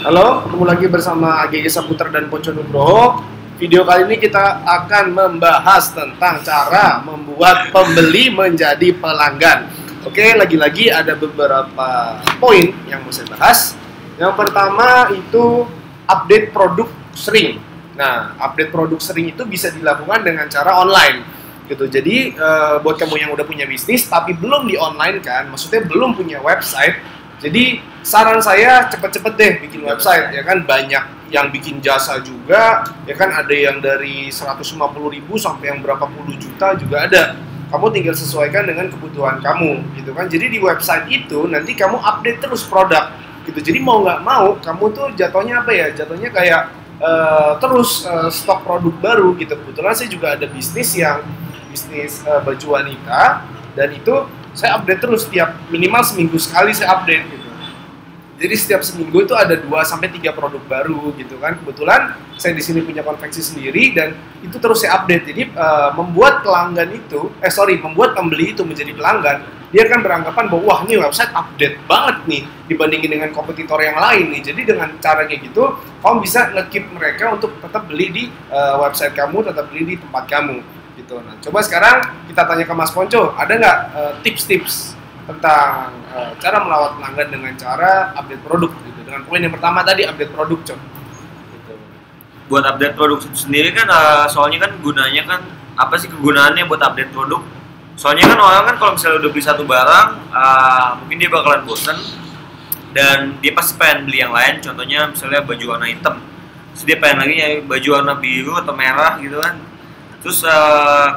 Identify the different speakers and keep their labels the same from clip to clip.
Speaker 1: Halo, ketemu lagi bersama AGG Saputra dan Ponco Nugroho. Video kali ini kita akan membahas tentang cara membuat pembeli menjadi pelanggan. Oke, lagi-lagi ada beberapa poin yang mau saya bahas. Yang pertama itu update produk sering. Nah, update produk sering itu bisa dilakukan dengan cara online gitu. Jadi buat kamu yang udah punya bisnis tapi belum di online kan, maksudnya belum punya website. Jadi saran saya cepet-cepet deh bikin website, ya kan, banyak yang bikin jasa juga, ya kan, ada yang dari 150.000 sampai yang berapa puluh juta juga ada. Kamu tinggal sesuaikan dengan kebutuhan kamu, gitu kan. Jadi di website itu nanti kamu update terus produk, gitu. Jadi mau nggak mau kamu tuh jatuhnya apa ya? Jatuhnya kayak terus stok produk baru, gitu. Kebetulan saya juga ada bisnis baju wanita, dan itu saya update terus minimal seminggu sekali saya update gitu. Jadi setiap seminggu itu ada 2 sampai 3 produk baru gitu kan. Kebetulan saya di sini punya konveksi sendiri dan itu terus saya update. Jadi membuat pembeli itu menjadi pelanggan, dia kan beranggapan bahwa wah, ini website update banget nih dibandingin dengan kompetitor yang lain nih. Jadi dengan cara kayak gitu, kamu bisa nge-keep mereka untuk tetap beli di website kamu, tetap beli di tempat kamu gitu. Nah, coba sekarang kita tanya ke Mas Ponco, ada nggak tips-tips tentang cara melawat pelanggan dengan cara update produk gitu. Dengan poin yang pertama tadi, update produk, Cok. Gitu.
Speaker 2: Buat update produk sendiri kan soalnya kan gunanya kan apa sih kegunaannya buat update produk? Soalnya kan orang kan kalau misalnya udah beli satu barang mungkin dia bakalan bosen dan dia pasti pengen beli yang lain. Contohnya misalnya baju warna hitam, terus dia pengen lagi nyari baju warna biru atau merah gitu kan. Terus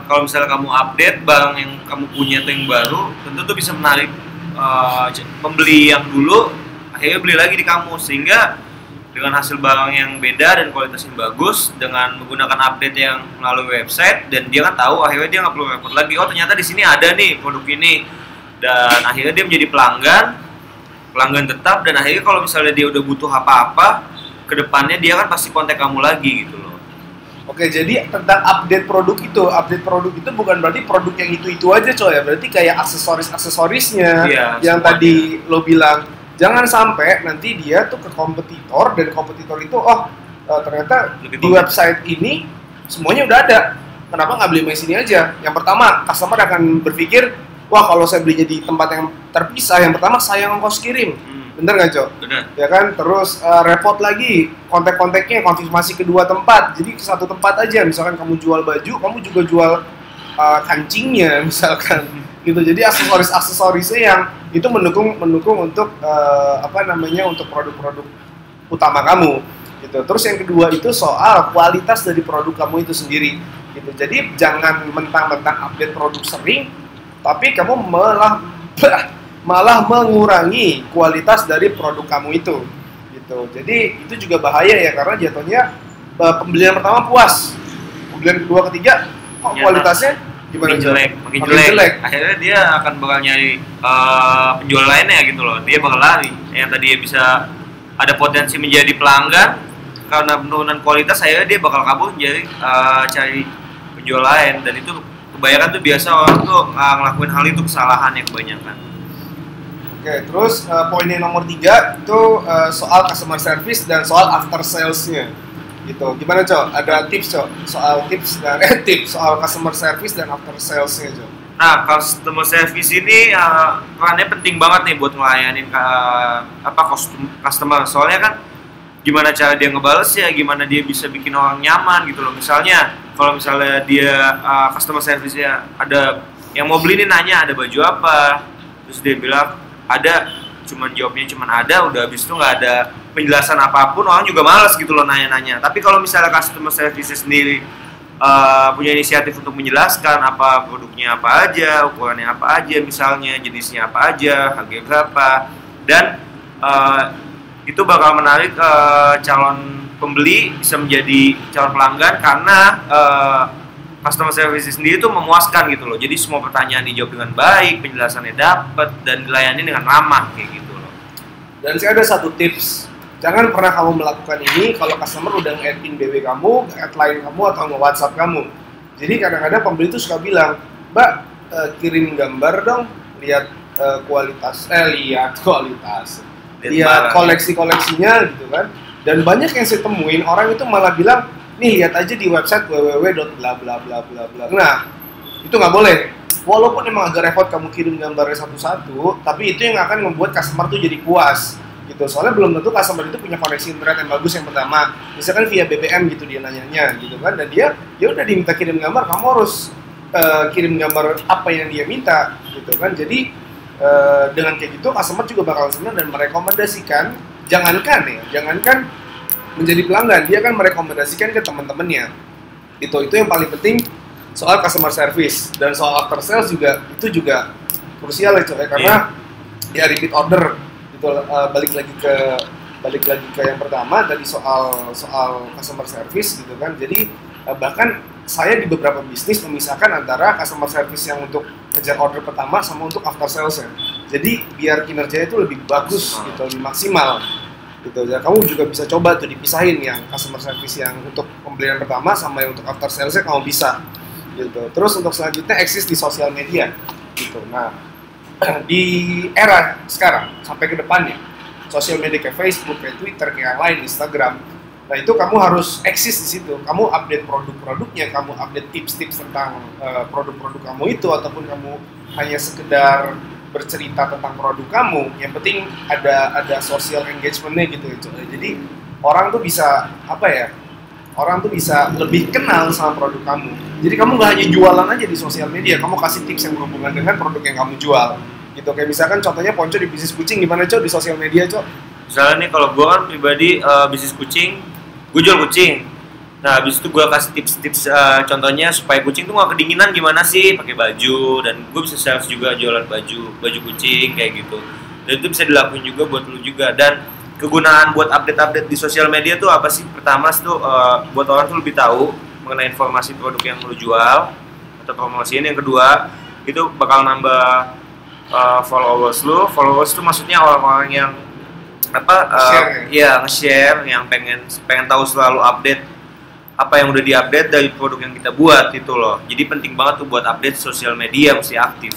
Speaker 2: kalau misalnya kamu update barang yang kamu punya atau yang baru, tentu tuh bisa menarik pembeli yang dulu akhirnya beli lagi di kamu, sehingga dengan hasil barang yang beda dan kualitas yang bagus dengan menggunakan update yang melalui website, dan dia kan tahu akhirnya dia nggak perlu repot lagi, oh ternyata di sini ada nih produk ini, dan akhirnya dia menjadi pelanggan tetap, dan akhirnya kalau misalnya dia udah butuh apa-apa kedepannya dia kan pasti kontak kamu lagi gitu loh.
Speaker 1: Oke, jadi tentang update produk itu bukan berarti produk yang itu aja, coy ya. Berarti kayak aksesorisnya,
Speaker 2: Iya,
Speaker 1: yang
Speaker 2: semuanya.
Speaker 1: tadi lo bilang. Jangan sampai nanti dia tuh ke kompetitor, dan kompetitor itu ternyata
Speaker 2: Lebih
Speaker 1: di
Speaker 2: bagus.
Speaker 1: website ini semuanya udah ada. Kenapa nggak beli di sini aja? Yang pertama, customer akan berpikir, wah, kalau saya belinya di tempat yang terpisah, yang pertama sayang ongkos kirim. Bener nggak, Cok?
Speaker 2: Benar.
Speaker 1: Ya kan, terus repot lagi kontak-kontaknya, konfirmasi kedua tempat. Jadi ke satu tempat aja, misalkan kamu jual baju, kamu juga jual kancingnya misalkan gitu. Jadi aksesorisnya yang itu mendukung untuk untuk produk-produk utama kamu gitu. Terus yang kedua itu soal kualitas dari produk kamu itu sendiri gitu. Jadi jangan mentang-mentang update produk sering tapi kamu malah mengurangi kualitas dari produk kamu itu gitu. Jadi itu juga bahaya ya, karena jatuhnya pembelian pertama puas, pembelian kedua ketiga kok kualitasnya gimana,
Speaker 2: makin jelek. Akhirnya dia akan bakal nyari penjual lainnya gitu loh. Dia bakal lari. Yang tadi bisa ada potensi menjadi pelanggan karena penurunan kualitas, akhirnya dia bakal kabur jadi cari penjual lain, dan itu kebanyakan tuh biasa orang tuh ngelakuin hal itu kesalahannya kebanyakan.
Speaker 1: Oke, terus poin yang nomor 3 itu soal customer service dan soal after sales-nya gitu. Gimana, Cok? Ada tips, Cok? Tips soal customer service dan after sales-nya, Cok.
Speaker 2: Nah, customer service ini perannya penting banget nih buat ngelayanin customer. Soalnya kan gimana cara dia ngebales ya, gimana dia bisa bikin orang nyaman gitu loh. Misalnya kalau misalnya dia customer service-nya ada yang mau beli nih, nanya ada baju apa, terus dia bilang ada, jawabnya ada, udah habis itu nggak ada penjelasan apapun, orang juga malas gitu loh nanya-nanya. Tapi kalau misalnya customer service sendiri punya inisiatif untuk menjelaskan apa produknya apa aja, ukurannya apa aja, misalnya jenisnya apa aja, harga berapa, dan itu bakal menarik calon pembeli bisa menjadi calon pelanggan karena customer service sendiri itu memuaskan gitu loh. Jadi semua pertanyaan dijawab dengan baik, penjelasannya dapat, dan dilayani dengan ramah kayak gitu loh.
Speaker 1: Dan saya ada satu tips, jangan pernah kamu melakukan ini kalau customer udah nge-add-in BW kamu, nge-add line kamu, atau nge-WhatsApp kamu. Jadi kadang-kadang pembeli itu suka bilang, Mbak, kirim gambar dong, lihat kualitas, lihat koleksi-koleksinya gitu kan. Dan banyak yang saya temuin orang itu malah bilang, nih lihat aja di website www.bla bla bla bla bla. Nah, itu nggak boleh. Walaupun emang agak repot kamu kirim gambarnya satu-satu, tapi itu yang akan membuat customer tuh jadi puas gitu. Soalnya belum tentu customer itu punya koneksi internet yang bagus yang pertama. Misalkan via BBM gitu dia nanyanya gitu kan, dan dia ya udah diminta kirim gambar, kamu harus kirim gambar apa yang dia minta gitu kan. Jadi dengan kayak gitu customer juga bakal senang dan merekomendasikan, jangankan menjadi pelanggan, dia kan merekomendasikan ke teman-temannya. Itu yang paling penting soal customer service. Dan soal after sales juga, itu juga krusial ya coy, karena ya repeat order gitu. Balik lagi ke yang pertama tadi soal customer service gitu kan. Jadi bahkan saya di beberapa bisnis memisahkan antara customer service yang untuk kejar order pertama sama untuk after sales ya. Jadi biar kinerjanya itu lebih bagus gitu, lebih maksimal gitu ya. Kamu juga bisa coba tuh dipisahin yang customer service yang untuk pembelian pertama sama yang untuk after salesnya kamu bisa gitu. Terus untuk selanjutnya eksis di sosial media gitu. Nah, di era sekarang sampai ke depannya sosial media kayak Facebook, kayak Twitter, kayak yang lain, Instagram. Nah, itu kamu harus eksis di situ. Kamu update produk-produknya, kamu update tips-tips tentang produk-produk kamu itu, ataupun kamu hanya sekedar bercerita tentang produk kamu. Yang penting ada social engagement-nya gitu. Jadi orang tuh bisa orang tuh bisa lebih kenal sama produk kamu. Jadi kamu nggak hanya jualan aja di sosial media, kamu kasih tips yang berhubungan dengan produk yang kamu jual. Gitu. Kayak misalkan contohnya Ponco di bisnis kucing, gimana Cok di sosial media Cok?
Speaker 2: Misalnya nih kalau gue kan pribadi bisnis kucing, gue jual kucing. Nah habis itu gue kasih tips-tips contohnya supaya kucing tuh nggak kedinginan gimana sih pakai baju, dan gue bisa sales juga jualan baju kucing kayak gitu. Dan itu bisa dilakuin juga buat lu juga. Dan kegunaan buat update di sosial media tuh apa sih? Pertama tuh buat orang tuh lebih tahu mengenai informasi produk yang lu jual atau promosiin. Yang kedua itu bakal nambah followers lu. Followers tuh maksudnya orang-orang yang nge-share, yang pengen tahu selalu update apa yang udah diupdate dari produk yang kita buat itu loh. Jadi penting banget tuh buat update sosial media, mesti aktif.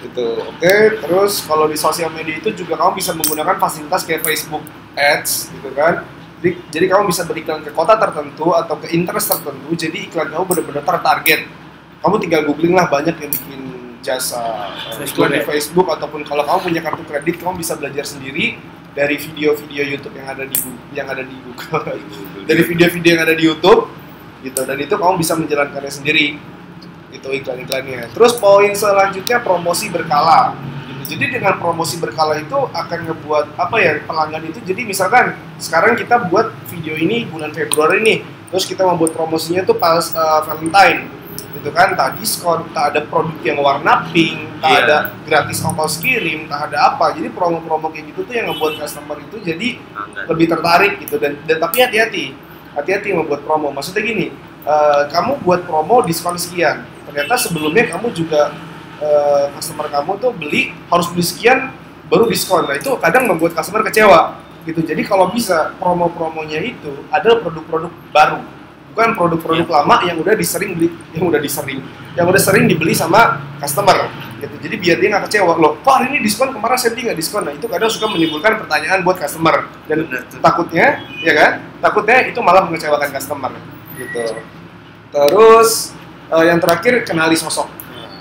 Speaker 1: Gitu. Oke, terus kalau di sosial media itu juga kamu bisa menggunakan fasilitas kayak Facebook Ads gitu kan. Jadi kamu bisa beriklan ke kota tertentu atau ke interest tertentu. Jadi iklan kamu benar-benar tertarget. Kamu tinggal googling lah, banyak yang bikin jasa iklan di Facebook, ataupun kalau kamu punya kartu kredit kamu bisa belajar sendiri dari video-video YouTube yang ada di Google, dari video-video yang ada di YouTube gitu. Dan itu kamu bisa menjalankannya sendiri. Itu iklan-iklannya. Terus poin selanjutnya promosi berkala. Gitu. Jadi dengan promosi berkala itu akan ngebuat pelanggan itu. Jadi misalkan sekarang kita buat video ini bulan Februari nih, terus kita membuat promosinya tuh pas Valentine, gitu kan? Tak diskon, tak ada produk yang warna pink, tak ada gratis ongkos kirim, tak ada apa. Jadi promo-promo kayak gitu tuh yang ngebuat customer itu jadi lebih tertarik gitu. Dan tapi hati-hati membuat promo. Maksudnya gini, kamu buat promo diskon sekian. Ternyata sebelumnya kamu juga customer kamu tuh harus beli sekian baru diskon. Nah itu kadang membuat customer kecewa gitu. Jadi kalau bisa promo-promonya itu adalah produk-produk baru, bukan produk-produk lama yang udah sering dibeli sama customer gitu. Jadi biar dia nggak kecewa, loh kok hari ini diskon, kemarin saya beli nggak diskon. Nah itu kadang suka menimbulkan pertanyaan buat customer, dan takutnya itu malah mengecewakan customer gitu. Terus yang terakhir, kenali sosok.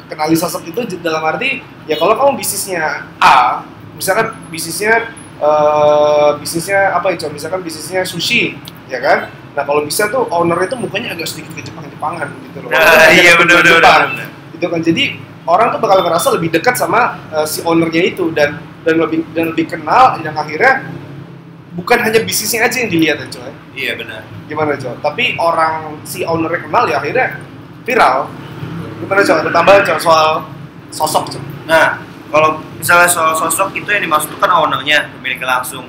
Speaker 1: Kenali sosok itu dalam arti ya kalau kamu bisnisnya A, misalkan bisnisnya apa ya, misalkan bisnisnya sushi, ya kan? Nah kalau bisa tuh owner itu mukanya agak sedikit Jepang-Jepangan gitu loh.
Speaker 2: Iya benar.
Speaker 1: Itu kan jadi orang tuh bakal ngerasa lebih dekat sama si ownernya itu dan lebih kenal, yang akhirnya bukan hanya bisnisnya aja yang dilihat ya coy.
Speaker 2: Iya benar.
Speaker 1: Gimana coy? Tapi orang si ownernya kenal ya akhirnya viral. Gimana coy? Ada tambahan coy soal sosok coy.
Speaker 2: Nah, kalau misalnya soal sosok itu yang dimaksud kan ownernya, pemiliknya langsung.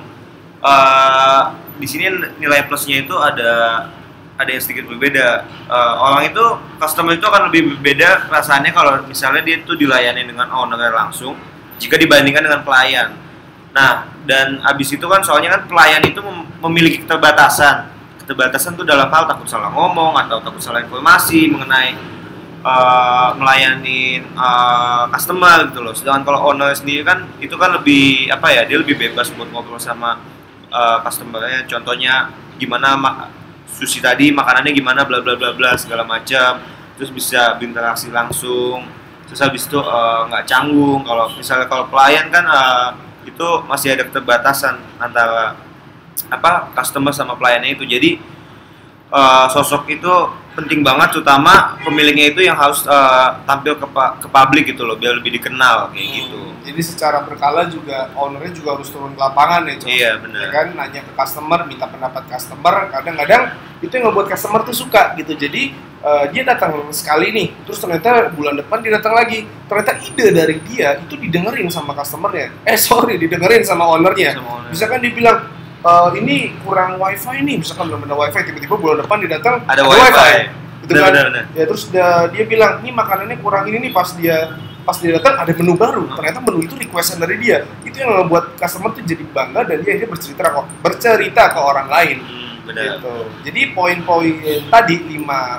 Speaker 2: Di sini nilai plusnya itu ada yang sedikit berbeda. Orang itu, customer itu akan lebih berbeda rasanya kalau misalnya dia itu dilayani dengan ownernya langsung jika dibandingkan dengan pelayan. Nah, dan abis itu kan soalnya kan pelayan itu memiliki keterbatasan. Keterbatasan itu dalam hal takut salah ngomong atau takut salah informasi mengenai melayani customer gitu loh. Sedangkan kalau owner sendiri kan itu kan lebih apa ya, dia lebih bebas buat ngobrol sama customernya. Contohnya gimana sushi tadi makanannya gimana bla bla bla bla segala macam. Terus bisa berinteraksi langsung. Terus habis itu nggak canggung. Kalau misalnya kalau pelayan kan itu masih ada keterbatasan antara apa customer sama pelayannya itu. Jadi sosok itu penting banget, terutama pemiliknya itu yang harus tampil ke publik gitu loh, biar lebih dikenal kayak gitu.
Speaker 1: Jadi secara berkala juga ownernya juga harus turun ke lapangan ya,
Speaker 2: Iya benar.
Speaker 1: Ya kan, nanya ke customer, minta pendapat customer. Kadang-kadang itu yang ngebuat customer tuh suka gitu. Jadi dia datang sekali nih, terus ternyata bulan depan dia datang lagi. Ternyata ide dari dia itu didengerin sama customernya. Didengerin sama ownernya. Misalkan dia bilang, ini kurang wifi nih, misalkan belum ada wifi, tiba-tiba bulan depan dia datang
Speaker 2: ada wifi.
Speaker 1: Gitu kan? Bener. Ya terus dia bilang, ini makanannya kurang ini nih, pas dia datang ada menu baru. Ternyata menu itu requestan dari dia. Itu yang membuat customer tuh jadi bangga dan dia bercerita ke orang lain.
Speaker 2: Benar.
Speaker 1: Gitu. Jadi poin-poin tadi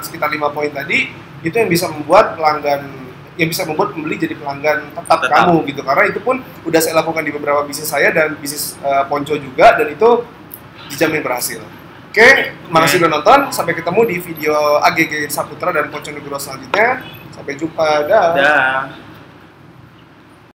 Speaker 1: sekitar 5 poin tadi itu yang bisa membuat pembeli jadi pelanggan tetap kamu gitu. Karena itu pun udah saya lakukan di beberapa bisnis saya dan bisnis Ponco juga, dan itu dijamin berhasil. Oke, makasih udah nonton. Sampai ketemu di video AGG Saputra dan Ponco Nugroho selanjutnya. Sampai jumpa. Dah.